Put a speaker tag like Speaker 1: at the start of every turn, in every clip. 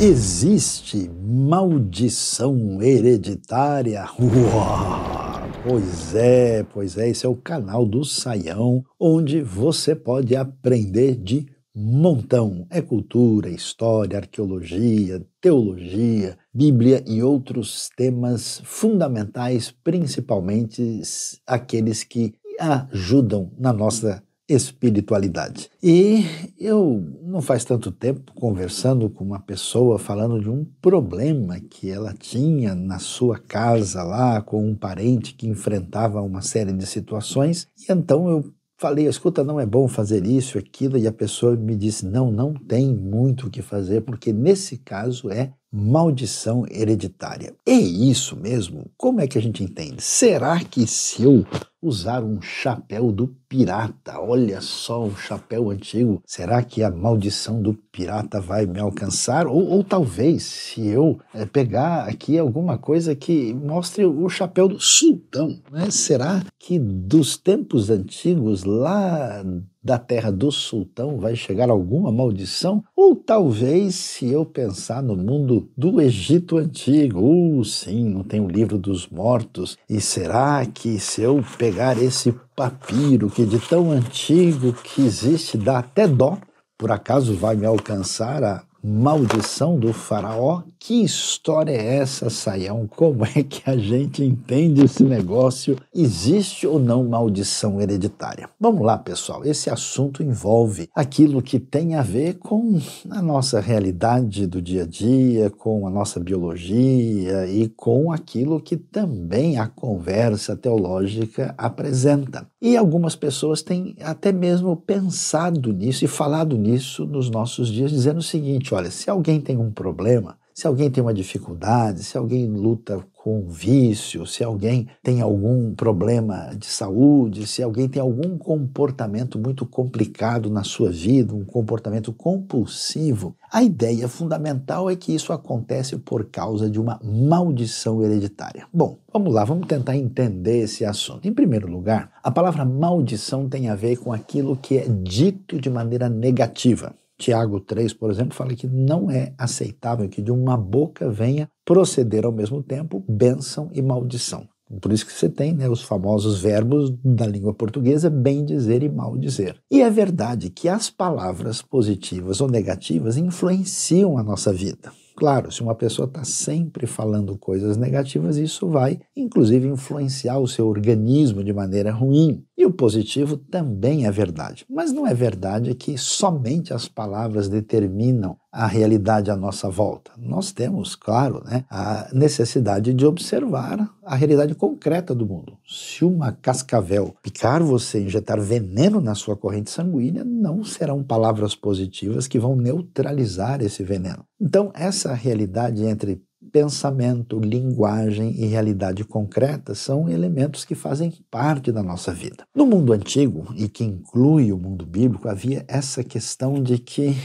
Speaker 1: Existe maldição hereditária? Uau! Pois é, esse é o canal do Saião, onde você pode aprender de montão. É cultura, história, arqueologia, teologia, Bíblia e outros temas fundamentais, principalmente aqueles que ajudam na nossa espiritualidade. E eu, não faz tanto tempo, conversando com uma pessoa, falando de um problema que ela tinha na sua casa lá, com um parente que enfrentava uma série de situações, e então eu falei, escuta, não é bom fazer isso, aquilo, e a pessoa me disse, não tem muito o que fazer, porque nesse caso é maldição hereditária. É isso mesmo? Como é que a gente entende? Será que se eu usar um chapéu do pirata, olha só, um chapéu antigo, será que a maldição do pirata vai me alcançar? Ou talvez, se eu pegar aqui alguma coisa que mostre o chapéu do sultão, né? Será que dos tempos antigos, lá da terra do sultão, vai chegar alguma maldição? Ou talvez, se eu pensar no mundo do Egito antigo, sim, não tem o livro dos mortos, e será que se eu pegar esse papiro que de tão antigo que existe, dá até dó, por acaso vai me alcançar a maldição do faraó? Que história é essa, Saião? Como é que a gente entende esse negócio? Existe ou não maldição hereditária? Vamos lá, pessoal. Esse assunto envolve aquilo que tem a ver com a nossa realidade do dia a dia, com a nossa biologia e com aquilo que também a conversa teológica apresenta. E algumas pessoas têm até mesmo pensado nisso e falado nisso nos nossos dias, dizendo o seguinte, olha, se alguém tem um problema, se alguém tem uma dificuldade, se alguém luta com vício, se alguém tem algum problema de saúde, se alguém tem algum comportamento muito complicado na sua vida, um comportamento compulsivo, a ideia fundamental é que isso acontece por causa de uma maldição hereditária. Bom, vamos lá, vamos tentar entender esse assunto. Em primeiro lugar, a palavra maldição tem a ver com aquilo que é dito de maneira negativa. Tiago 3, por exemplo, fala que não é aceitável que de uma boca venha proceder ao mesmo tempo bênção e maldição. Por isso que você tem, né, os famosos verbos da língua portuguesa, bem dizer e mal dizer. E é verdade que as palavras positivas ou negativas influenciam a nossa vida. Claro, se uma pessoa está sempre falando coisas negativas, isso vai, inclusive, influenciar o seu organismo de maneira ruim. E o positivo também é verdade. Mas não é verdade que somente as palavras determinam a realidade à nossa volta. Nós temos, claro, né, a necessidade de observar a realidade concreta do mundo. Se uma cascavel picar você, injetar veneno na sua corrente sanguínea, não serão palavras positivas que vão neutralizar esse veneno. Então, essa realidade entre pensamento, linguagem e realidade concreta são elementos que fazem parte da nossa vida. No mundo antigo, e que inclui o mundo bíblico, havia essa questão de que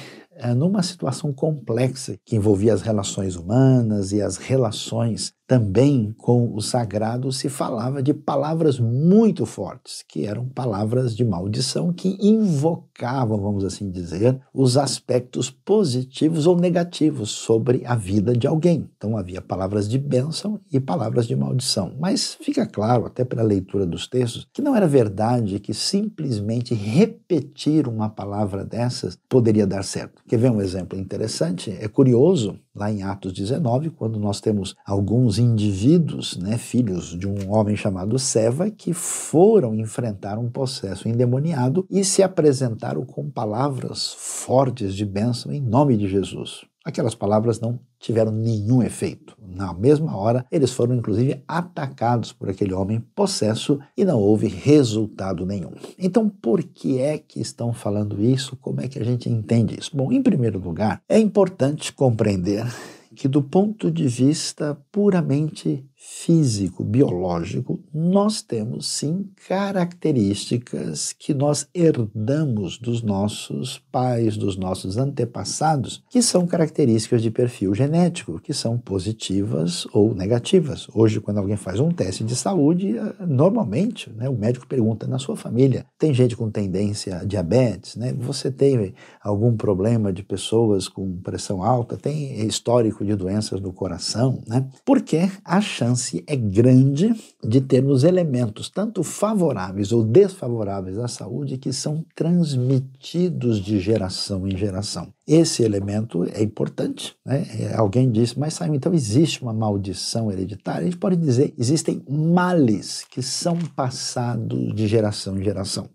Speaker 1: numa situação complexa que envolvia as relações humanas e as relações também com o sagrado, se falava de palavras muito fortes, que eram palavras de maldição que invocavam, vamos assim dizer, os aspectos positivos ou negativos sobre a vida de alguém. Então havia palavras de bênção e palavras de maldição. Mas fica claro, até pela leitura dos textos, que não era verdade que simplesmente repetir uma palavra dessas poderia dar certo. Quer ver um exemplo interessante? É curioso, lá em Atos 19, quando nós temos alguns indivíduos, né, filhos de um homem chamado Seva, que foram enfrentar um processo endemoniado e se apresentaram com palavras fortes de bênção em nome de Jesus. Aquelas palavras não tiveram nenhum efeito. Na mesma hora, eles foram inclusive atacados por aquele homem possesso e não houve resultado nenhum. Então, por que é que estão falando isso? Como é que a gente entende isso? Bom, em primeiro lugar, é importante compreender que do ponto de vista puramente físico, biológico, nós temos sim características que nós herdamos dos nossos pais, dos nossos antepassados, que são características de perfil genético, que são positivas ou negativas. Hoje, quando alguém faz um teste de saúde, normalmente, né, o médico pergunta: na sua família tem gente com tendência a diabetes, né? Você tem algum problema de pessoas com pressão alta, tem histórico de doenças do coração, né? Porque a chance é grande de termos elementos tanto favoráveis ou desfavoráveis à saúde que são transmitidos de geração em geração. Esse elemento é importante, né? Alguém disse: mas Simon, então existe uma maldição hereditária? A gente pode dizer: existem males que são passados de geração em geração.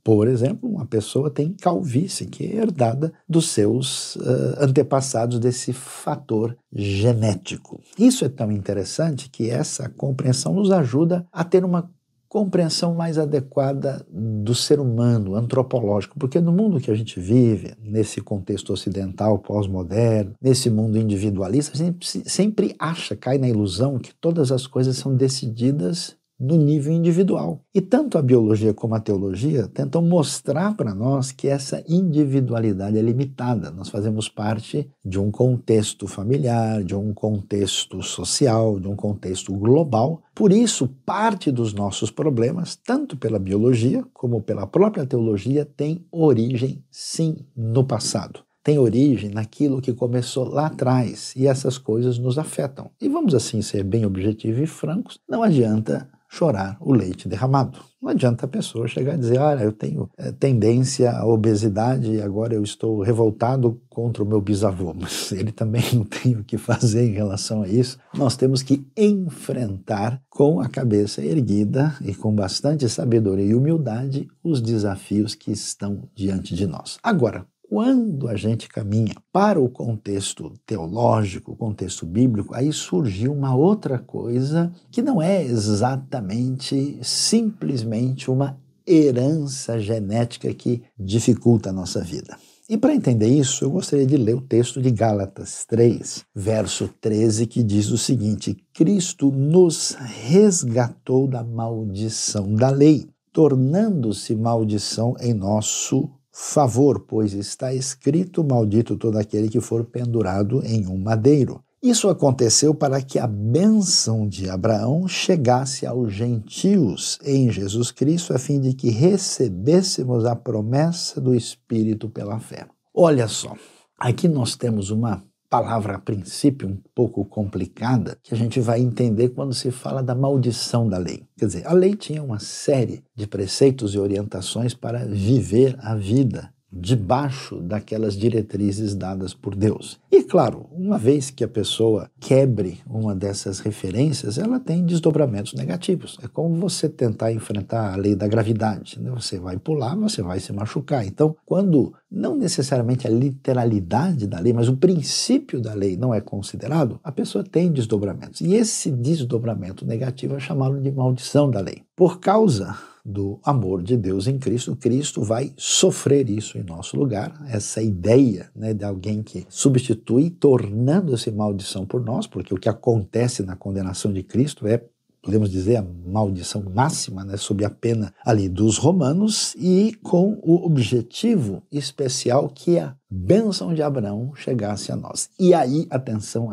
Speaker 1: Por exemplo, uma pessoa tem calvície, que é herdada dos seus antepassados desse fator genético. Isso é tão interessante que essa compreensão nos ajuda a ter uma compreensão mais adequada do ser humano, antropológico, porque no mundo que a gente vive, nesse contexto ocidental pós-moderno, nesse mundo individualista, a gente sempre cai na ilusão que todas as coisas são decididas no nível individual. E tanto a biologia como a teologia tentam mostrar para nós que essa individualidade é limitada. Nós fazemos parte de um contexto familiar, de um contexto social, de um contexto global. Por isso, parte dos nossos problemas, tanto pela biologia como pela própria teologia, tem origem, sim, no passado. Tem origem naquilo que começou lá atrás, e essas coisas nos afetam. E vamos assim ser bem objetivos e francos, não adianta chorar o leite derramado. Não adianta a pessoa chegar e dizer: olha, eu tenho tendência à obesidade e agora eu estou revoltado contra o meu bisavô. Mas ele também não tem o que fazer em relação a isso. Nós temos que enfrentar com a cabeça erguida e com bastante sabedoria e humildade os desafios que estão diante de nós. Agora, quando a gente caminha para o contexto teológico, o contexto bíblico, aí surgiu uma outra coisa que não é exatamente, simplesmente uma herança genética que dificulta a nossa vida. E para entender isso, eu gostaria de ler o texto de Gálatas 3, verso 13, que diz o seguinte: Cristo nos resgatou da maldição da lei, tornando-se maldição em nosso favor, pois está escrito: maldito todo aquele que for pendurado em um madeiro. Isso aconteceu para que a bênção de Abraão chegasse aos gentios em Jesus Cristo, a fim de que recebêssemos a promessa do Espírito pela fé. Olha só, aqui nós temos uma palavra a princípio um pouco complicada, que a gente vai entender quando se fala da maldição da lei. Quer dizer, a lei tinha uma série de preceitos e orientações para viver a vida debaixo daquelas diretrizes dadas por Deus. E claro, uma vez que a pessoa quebre uma dessas referências, ela tem desdobramentos negativos. É como você tentar enfrentar a lei da gravidade, né? Você vai pular, você vai se machucar. Então, quando não necessariamente a literalidade da lei, mas o princípio da lei não é considerado, a pessoa tem desdobramentos. E esse desdobramento negativo é chamado de maldição da lei. Por causa do amor de Deus em Cristo, Cristo vai sofrer isso em nosso lugar, essa ideia, né, de alguém que substitui, tornando-se maldição por nós, porque o que acontece na condenação de Cristo é, podemos dizer, a maldição máxima, né, sob a pena ali dos romanos, e com o objetivo especial que a bênção de Abraão chegasse a nós. E aí, atenção,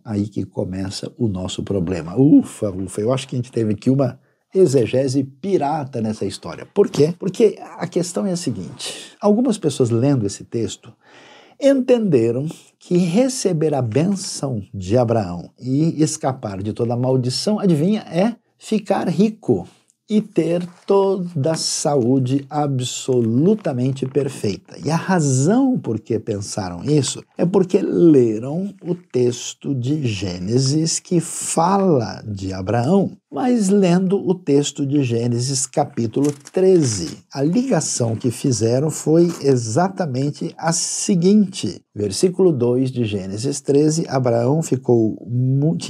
Speaker 1: aí que começa o nosso problema. Ufa, eu acho que a gente teve aqui uma exegese pirata nessa história. Por quê? Porque a questão é a seguinte: algumas pessoas lendo esse texto entenderam que receber a bênção de Abraão e escapar de toda a maldição, adivinha, é ficar rico e ter toda a saúde absolutamente perfeita. E a razão por que pensaram isso é porque leram o texto de Gênesis que fala de Abraão, mas lendo o texto de Gênesis capítulo 13, a ligação que fizeram foi exatamente a seguinte. Versículo 2 de Gênesis 13, Abraão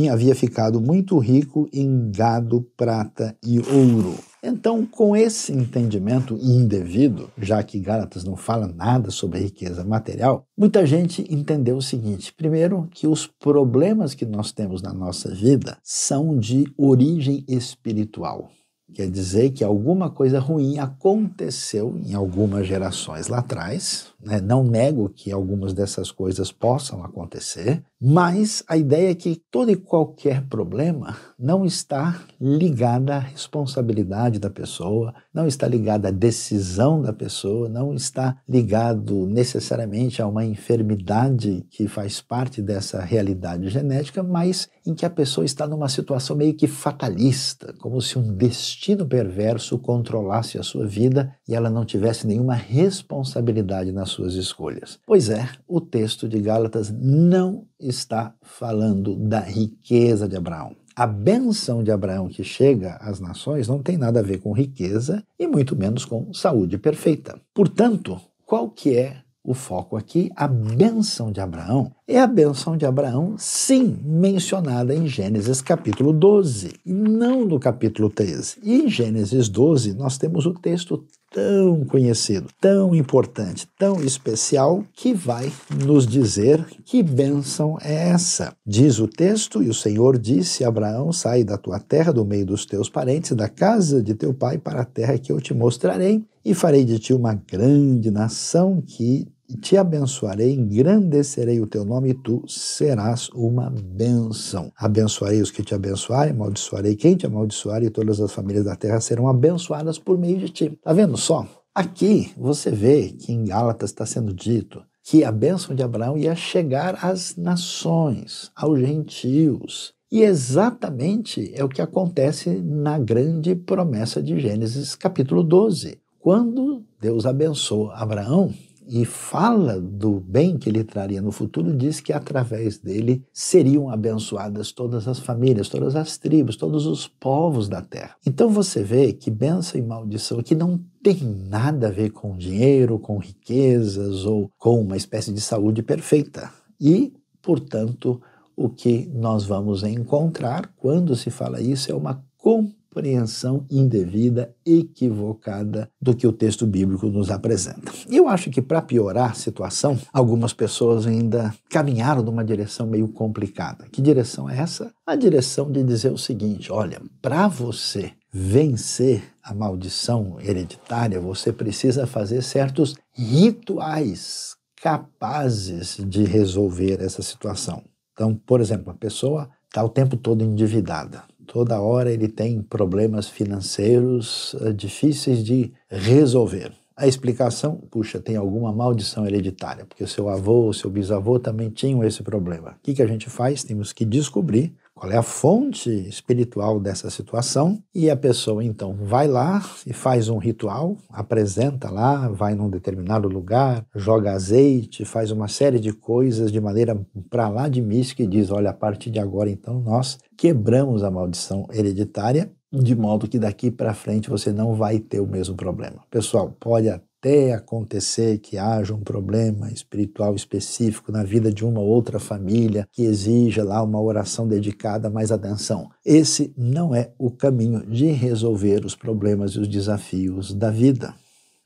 Speaker 1: havia ficado muito rico em gado, prata e ouro. Então, com esse entendimento indevido, já que Gálatas não fala nada sobre riqueza material, muita gente entendeu o seguinte: primeiro, que os problemas que nós temos na nossa vida são de origem espiritual. Quer dizer que alguma coisa ruim aconteceu em algumas gerações lá atrás, né? Não nego que algumas dessas coisas possam acontecer, mas a ideia é que todo e qualquer problema não está ligado à responsabilidade da pessoa, não está ligado à decisão da pessoa, não está ligado necessariamente a uma enfermidade que faz parte dessa realidade genética, mas em que a pessoa está numa situação meio que fatalista, como se um destino perverso controlasse a sua vida e ela não tivesse nenhuma responsabilidade nas suas escolhas. Pois é, o texto de Gálatas não está falando da riqueza de Abraão. A bênção de Abraão que chega às nações não tem nada a ver com riqueza e muito menos com saúde perfeita. Portanto, qual que é o foco aqui? A bênção de Abraão é a bênção de Abraão, sim, mencionada em Gênesis capítulo 12, e não no capítulo 13. E em Gênesis 12 nós temos o texto tão conhecido, tão importante, tão especial, que vai nos dizer que bênção é essa. Diz o texto: e o Senhor disse a Abraão: sai da tua terra, do meio dos teus parentes, da casa de teu pai, para a terra que eu te mostrarei, e farei de ti uma grande nação, que te abençoarei, engrandecerei o teu nome e tu serás uma bênção. Abençoarei os que te abençoarem, amaldiçoarei quem te amaldiçoar, e todas as famílias da terra serão abençoadas por meio de ti. Tá vendo só? Aqui você vê que em Gálatas está sendo dito que a bênção de Abraão ia chegar às nações, aos gentios. E exatamente é o que acontece na grande promessa de Gênesis capítulo 12. Quando Deus abençoa Abraão e fala do bem que ele traria no futuro, diz que através dele seriam abençoadas todas as famílias, todas as tribos, todos os povos da terra. Então você vê que bênção e maldição aqui não tem nada a ver com dinheiro, com riquezas ou com uma espécie de saúde perfeita. E, portanto, o que nós vamos encontrar quando se fala isso é uma compreensão indevida, equivocada do que o texto bíblico nos apresenta. E eu acho que, para piorar a situação, algumas pessoas ainda caminharam numa direção meio complicada. Que direção é essa? A direção de dizer o seguinte: olha, para você vencer a maldição hereditária, você precisa fazer certos rituais capazes de resolver essa situação. Então, por exemplo, a pessoa está o tempo todo endividada. Toda hora ele tem problemas financeiros difíceis de resolver. A explicação: puxa, tem alguma maldição hereditária, porque o seu avô, o seu bisavô também tinham esse problema. O que a gente faz? Temos que descobrir qual é a fonte espiritual dessa situação, e a pessoa então vai lá e faz um ritual, apresenta lá, vai num determinado lugar, joga azeite, faz uma série de coisas de maneira para lá de mística e diz: olha, a partir de agora então nós quebramos a maldição hereditária, de modo que daqui para frente você não vai ter o mesmo problema. Pessoal, pode até acontecer que haja um problema espiritual específico na vida de uma ou outra família que exija lá uma oração dedicada, mas atenção, esse não é o caminho de resolver os problemas e os desafios da vida.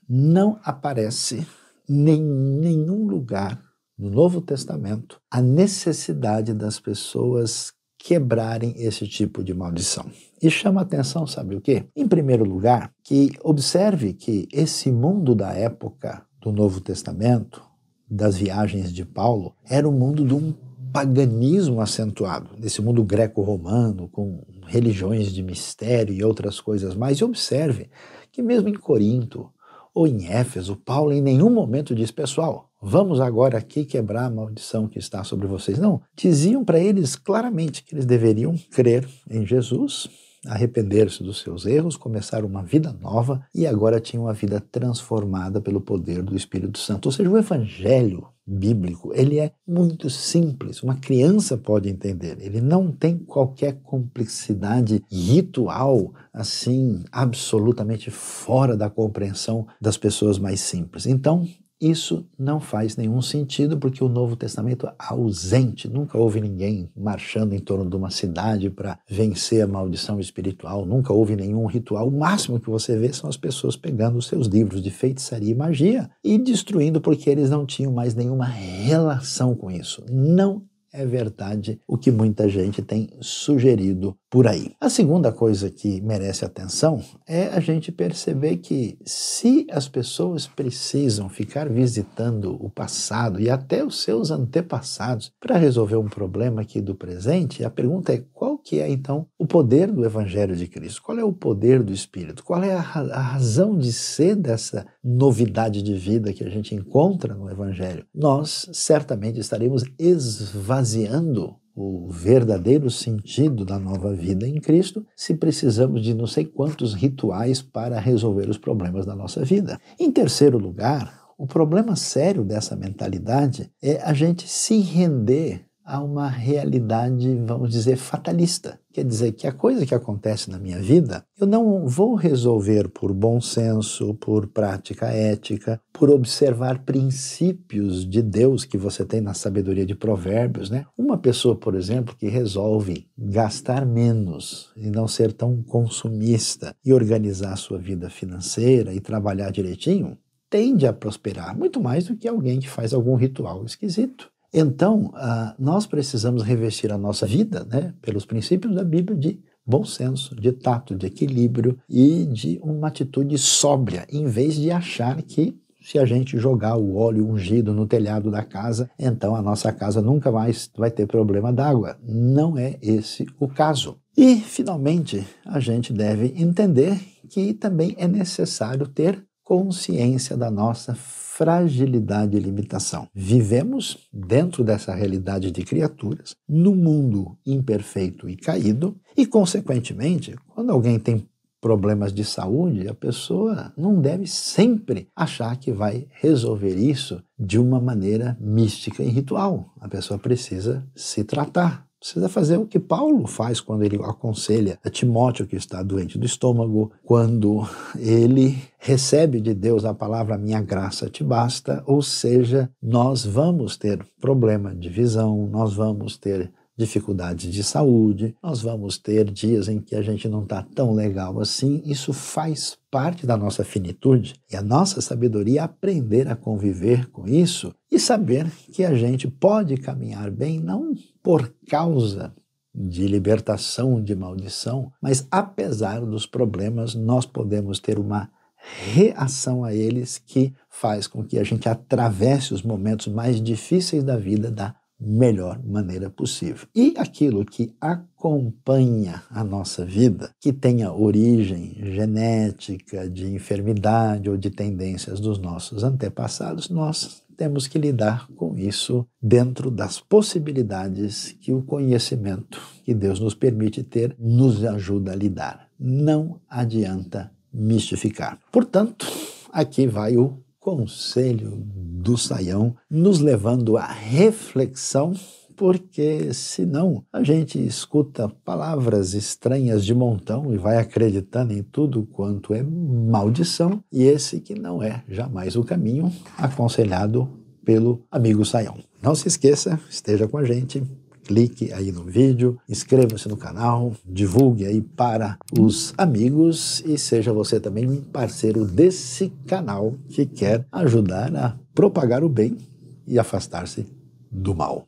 Speaker 1: Não aparece em nenhum lugar no Novo Testamento a necessidade das pessoas quebrarem esse tipo de maldição. E chama atenção, sabe o quê? Em primeiro lugar, que observe que esse mundo da época do Novo Testamento, das viagens de Paulo, era um mundo de um paganismo acentuado, desse mundo greco-romano, com religiões de mistério e outras coisas mais. E observe que mesmo em Corinto ou em Éfeso, Paulo em nenhum momento diz: pessoal, vamos agora aqui quebrar a maldição que está sobre vocês. Não, diziam para eles claramente que eles deveriam crer em Jesus, arrepender-se dos seus erros, começar uma vida nova, e agora tinham uma vida transformada pelo poder do Espírito Santo. Ou seja, o evangelho bíblico, ele é muito simples, uma criança pode entender, ele não tem qualquer complexidade ritual, assim, absolutamente fora da compreensão das pessoas mais simples. Então, Isso não faz nenhum sentido porque o Novo Testamento é ausente. Nunca houve ninguém marchando em torno de uma cidade para vencer a maldição espiritual. Nunca houve nenhum ritual. O máximo que você vê são as pessoas pegando os seus livros de feitiçaria e magia e destruindo porque eles não tinham mais nenhuma relação com isso. Não é verdade o que muita gente tem sugerido por aí. A segunda coisa que merece atenção é a gente perceber que se as pessoas precisam ficar visitando o passado e até os seus antepassados para resolver um problema aqui do presente, a pergunta é qual que é então o poder do Evangelho de Cristo? Qual é o poder do Espírito? Qual é a razão de ser dessa novidade de vida que a gente encontra no Evangelho? Nós certamente estaremos esvaziando o verdadeiro sentido da nova vida em Cristo se precisamos de não sei quantos rituais para resolver os problemas da nossa vida. Em terceiro lugar, o problema sério dessa mentalidade é a gente se render a uma realidade, vamos dizer, fatalista. Quer dizer que a coisa que acontece na minha vida, eu não vou resolver por bom senso, por prática ética, por observar princípios de Deus que você tem na sabedoria de Provérbios, né? Uma pessoa, por exemplo, que resolve gastar menos e não ser tão consumista e organizar a sua vida financeira e trabalhar direitinho, tende a prosperar muito mais do que alguém que faz algum ritual esquisito. Então, nós precisamos revestir a nossa vida, né, pelos princípios da Bíblia de bom senso, de tato, de equilíbrio e de uma atitude sóbria, em vez de achar que se a gente jogar o óleo ungido no telhado da casa, então a nossa casa nunca mais vai ter problema d'água. Não é esse o caso. E, finalmente, a gente deve entender que também é necessário ter consciência da nossa fragilidade e limitação. Vivemos dentro dessa realidade de criaturas, num mundo imperfeito e caído, e, consequentemente, quando alguém tem problemas de saúde, a pessoa não deve sempre achar que vai resolver isso de uma maneira mística e ritual. A pessoa precisa se tratar. Precisa fazer o que Paulo faz quando ele aconselha a Timóteo, que está doente do estômago, quando ele recebe de Deus a palavra minha graça te basta, ou seja, nós vamos ter problema de visão, nós vamos ter dificuldades de saúde, nós vamos ter dias em que a gente não está tão legal assim. Isso faz parte da nossa finitude e a nossa sabedoria é aprender a conviver com isso e saber que a gente pode caminhar bem não por causa de libertação de maldição, mas apesar dos problemas nós podemos ter uma reação a eles que faz com que a gente atravesse os momentos mais difíceis da vida da melhor maneira possível. E aquilo que acompanha a nossa vida, que tenha origem genética, de enfermidade ou de tendências dos nossos antepassados, nós temos que lidar com isso dentro das possibilidades que o conhecimento que Deus nos permite ter nos ajuda a lidar. Não adianta mistificar. Portanto, aqui vai o conselho do Saião, nos levando à reflexão, porque senão a gente escuta palavras estranhas de montão e vai acreditando em tudo quanto é maldição, e esse que não é jamais o caminho aconselhado pelo amigo Saião. Não se esqueça, esteja com a gente, clique aí no vídeo, inscreva-se no canal, divulgue aí para os amigos e seja você também um parceiro desse canal que quer ajudar a propagar o bem e afastar-se do mal.